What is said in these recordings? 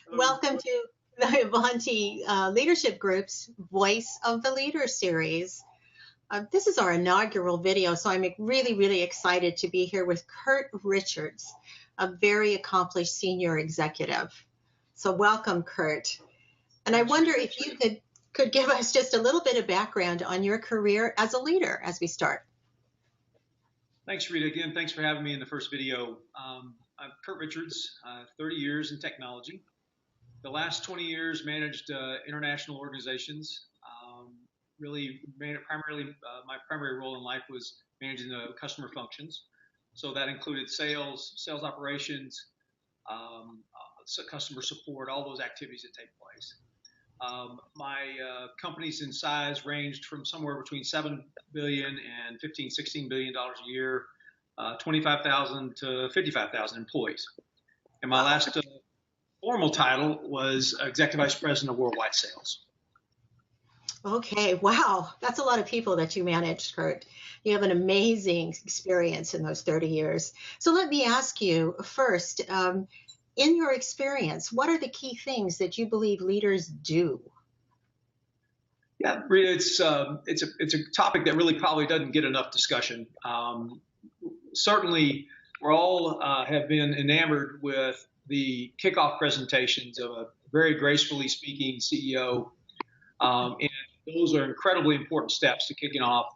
Hello. Welcome to the Avanti Leadership Group's Voice of the Leader series. This is our inaugural video, so I'm really, really excited to be here with Kurt Richards, a very accomplished senior executive. So welcome, Kurt. And I Thanks. wonder if you could give us just a little bit of background on your career as a leader as we start. Thanks, Rita. Again, thanks for having me in the first video. I'm Kurt Richards, 30 years in technology. The last 20 years managed international organizations. Primarily, my primary role in life was managing the customer functions. So that included sales operations, customer support, all those activities that take place. My companies in size ranged from somewhere between 7 billion and 15, 16 billion dollars a year, 25,000 to 55,000 employees. And my last formal title was Executive Vice President of Worldwide Sales. Okay, wow, that's a lot of people that you managed, Kurt. You have an amazing experience in those 30 years. So let me ask you first, in your experience, what are the key things that you believe leaders do? Yeah, Rita, it's a topic that really probably doesn't get enough discussion. Certainly, we all have been enamored with the kickoff presentations of a very gracefully speaking CEO, and those are incredibly important steps to kicking off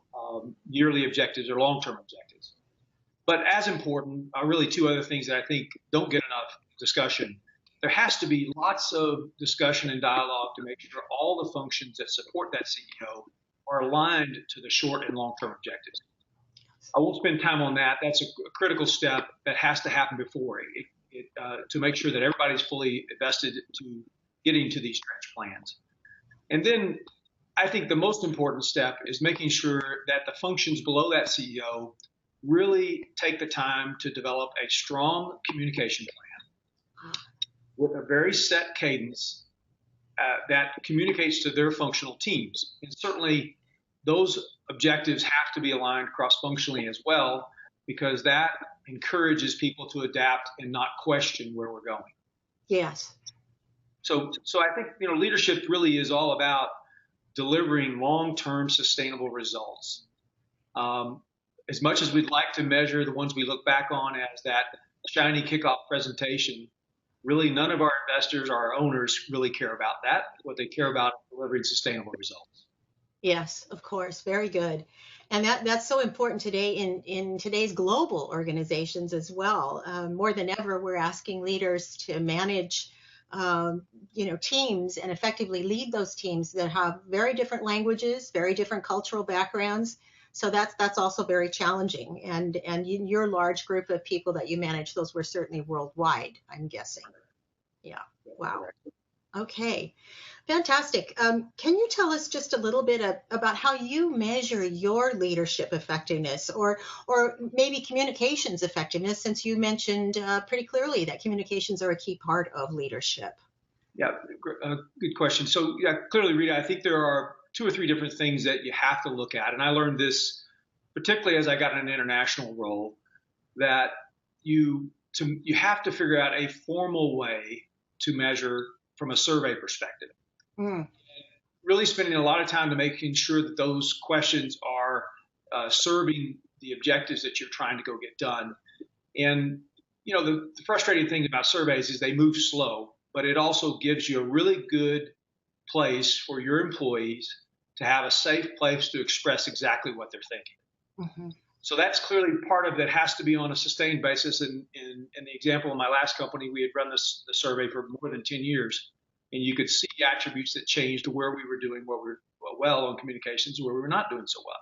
yearly objectives or long-term objectives. But as important are really two other things that I think don't get enough discussion. There has to be lots of discussion and dialogue to make sure all the functions that support that CEO are aligned to the short and long-term objectives. I won't spend time on that. That's a critical step that has to happen before to make sure that everybody's fully invested to getting to these stretch plans. And then I think the most important step is making sure that the functions below that CEO really take the time to develop a strong communication plan with a very set cadence that communicates to their functional teams. And certainly those objectives have to be aligned cross-functionally as well, because that encourages people to adapt and not question where we're going. Yes. So I think, leadership really is all about delivering long-term sustainable results. As much as we'd like to measure the ones we look back on as that shiny kickoff presentation, really none of our investors or our owners really care about that. What they care about is delivering sustainable results. Yes, of course. Very good. And that's so important today in today's global organizations as well. More than ever, we're asking leaders to manage teams and effectively lead those teams that have very different languages, very different cultural backgrounds. So that's also very challenging. And your large group of people that you manage, those were certainly worldwide, I'm guessing. Yeah. Wow. Okay. Fantastic. Can you tell us just a little bit about how you measure your leadership effectiveness or maybe communications effectiveness, since you mentioned pretty clearly that communications are a key part of leadership? Yeah, good question. So yeah, clearly, Rita, I think there are two or three different things that you have to look at. And I learned this particularly as I got in an international role, that you have to figure out a formal way to measure from a survey perspective. Really spending a lot of time to making sure that those questions are serving the objectives that you're trying to go get done. And, the frustrating thing about surveys is they move slow, but it also gives you a really good place for your employees to have a safe place to express exactly what they're thinking. Mm-hmm. So that's clearly part of that has to be on a sustained basis. In the example of my last company, we had run the survey for more than 10 years. And you could see attributes that changed to where we were doing well on communications, where we were not doing so well.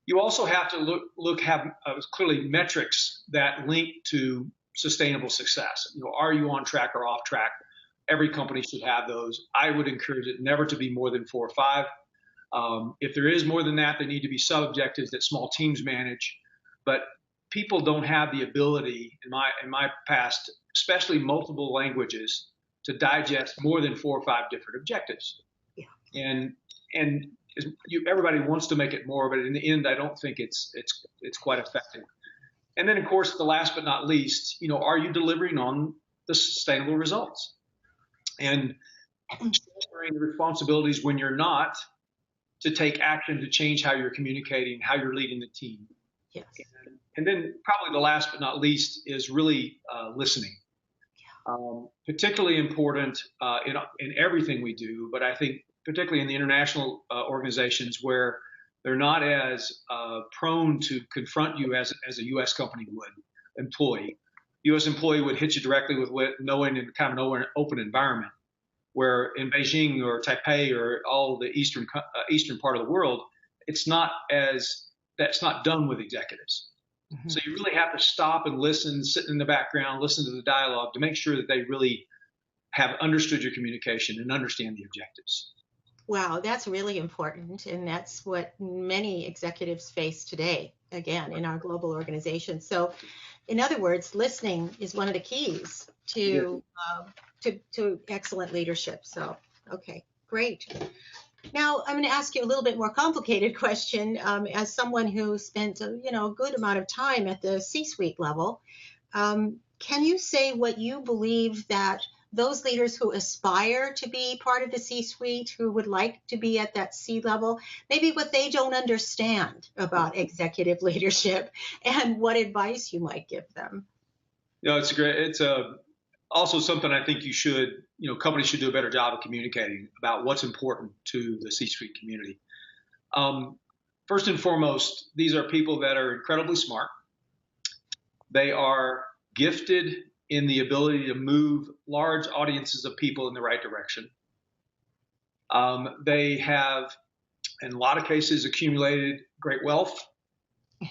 You also have to have clearly metrics that link to sustainable success. Are you on track or off track? Every company should have those. I would encourage it never to be more than 4 or 5. If there is more than that, there need to be sub-objectives that small teams manage. But people don't have the ability, in my past, especially multiple languages, to digest more than 4 or 5 different objectives. Yeah. And everybody wants to make it more, but in the end, I don't think it's quite effective. And then, of course, the last but not least, are you delivering on the sustainable results? and shouldering the responsibilities when you're not, to take action to change how you're communicating, how you're leading the team. Yes. And then probably the last but not least is really listening. Particularly important in everything we do, but I think particularly in the international organizations where they're not as prone to confront you as a U.S. company would employee. U.S. employee would hit you directly with knowing in kind of an open environment, where in Beijing or Taipei or all the eastern part of the world, that's not done with executives. Mm-hmm. So you really have to stop and listen, sit in the background, listen to the dialogue to make sure that they really have understood your communication and understand the objectives. Wow, that's really important. And that's what many executives face today, again, in our global organizations. So in other words, listening is one of the keys to excellent leadership. So, okay, great. Now, I'm going to ask you a little bit more complicated question. As someone who spent a good amount of time at the C-suite level, can you say what you believe that those leaders who aspire to be part of the C-suite, who would like to be at that C level, maybe what they don't understand about executive leadership, and what advice you might give them? It's great. It's also something I think companies should do a better job of communicating about what's important to the C-suite community. First and foremost, these are people that are incredibly smart. They are gifted in the ability to move large audiences of people in the right direction. They have, in a lot of cases, accumulated great wealth. Yeah.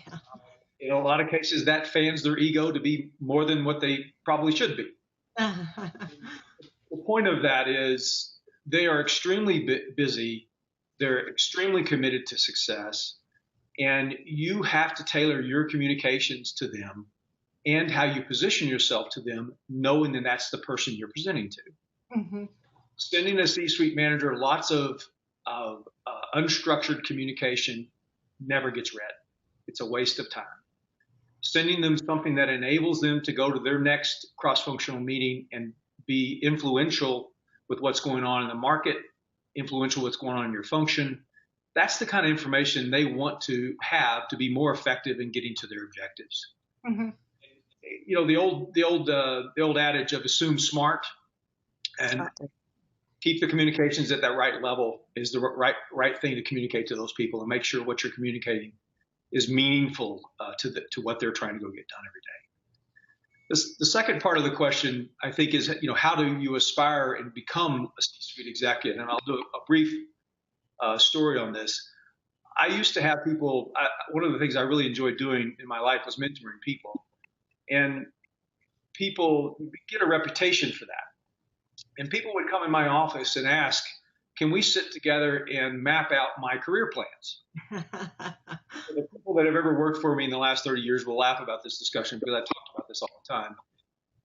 In a lot of cases, that fans their ego to be more than what they probably should be. The point of that is they are extremely busy. They're extremely committed to success. And you have to tailor your communications to them and how you position yourself to them, knowing that that's the person you're presenting to. Mm-hmm. Sending a C-suite manager lots of unstructured communication never gets read. It's a waste of time. Sending them something that enables them to go to their next cross-functional meeting and be influential with what's going on in the market, influential with what's going on in your function. That's the kind of information they want to have to be more effective in getting to their objectives. Mm-hmm. The old adage of assume smart and keep the communications at that right level is the right thing to communicate to those people, and make sure what you're communicating is meaningful to what they're trying to go get done every day. The second part of the question, I think, is how do you aspire and become a C-suite executive? And I'll do a brief story on this. I used to have people. One of the things I really enjoyed doing in my life was mentoring people, and people get a reputation for that. And people would come in my office and ask, "Can we sit together and map out my career plans?" The people that have ever worked for me in the last 30 years will laugh about this discussion because I talked about this all the time.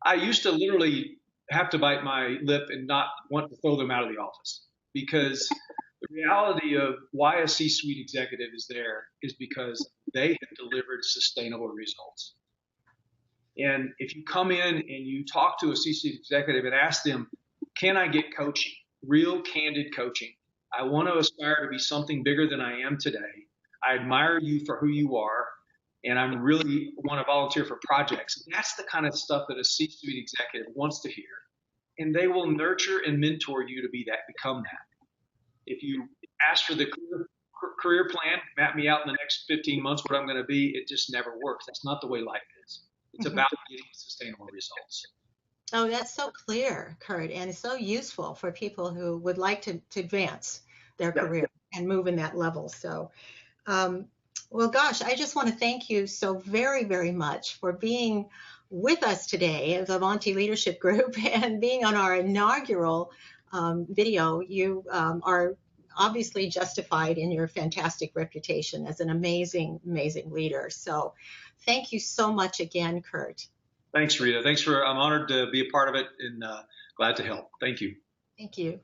I used to literally have to bite my lip and not want to throw them out of the office, because the reality of why a C-suite executive is there is because they have delivered sustainable results. And if you come in and you talk to a C-suite executive and ask them, "Can I get coaching? Real candid coaching. I want to aspire to be something bigger than I am today. I admire you for who you are, and I really want to volunteer for projects." That's the kind of stuff that a C-suite executive wants to hear. And they will nurture and mentor you to become that. If you ask for the career plan, map me out in the next 15 months what I'm going to be, it just never works. That's not the way life is. It's about getting sustainable results. Oh, that's so clear, Kurt, and it's so useful for people who would like to advance their career and move in that level. So, well, gosh, I just want to thank you so very, very much for being with us today as Avanti Leadership Group and being on our inaugural video. You are obviously justified in your fantastic reputation as an amazing, amazing leader. So thank you so much again, Kurt. Thanks, Rita. I'm honored to be a part of it and glad to help. Thank you. Thank you.